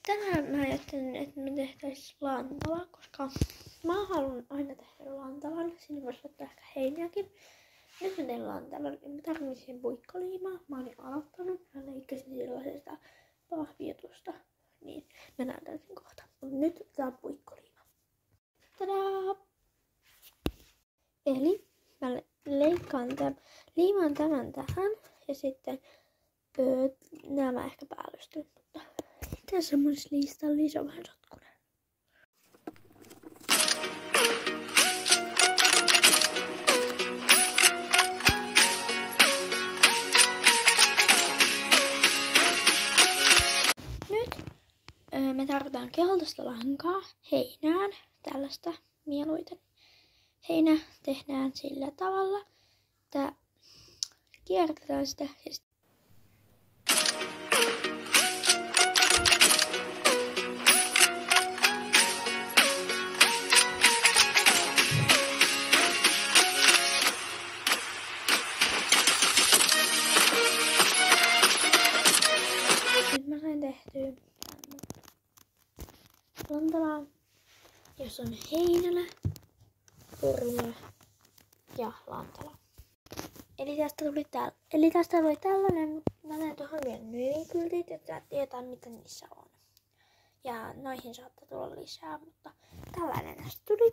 Tänään mä ajattelin, että me tehtäisiin lantala, koska mä haluan aina tehdä lantalan. Siinä voisi ottaa ehkä heinääkin. Nyt mä teen lantalan. Mä tarvitsin puikkoliimaa. Mä oon jo aloittanut. Mä leikkasin sellaisesta pahvijutusta. Niin, mä näytän sen kohta. Mutta nyt tää on puikkoliima. Tadaa! Eli mä liimaan tämän tähän. Ja sitten nämä ehkä päällystyn. Mutta tässä on mun listalla, se on vähän sotkunen. Nyt me tarvitaan keltaista lankaa, heinään, tällaista mieluiten. Heinä tehdään sillä tavalla, että kiertetään sitä ja nyt mä sain tehtyä lantalaa, jos on heinälä, purula ja lantala. Eli tästä tuli tällainen, mutta mä teen tuohon vielä nyrikyltit, että tietää mitä niissä on. Ja noihin saattaa tulla lisää, mutta tällainen tästä tuli.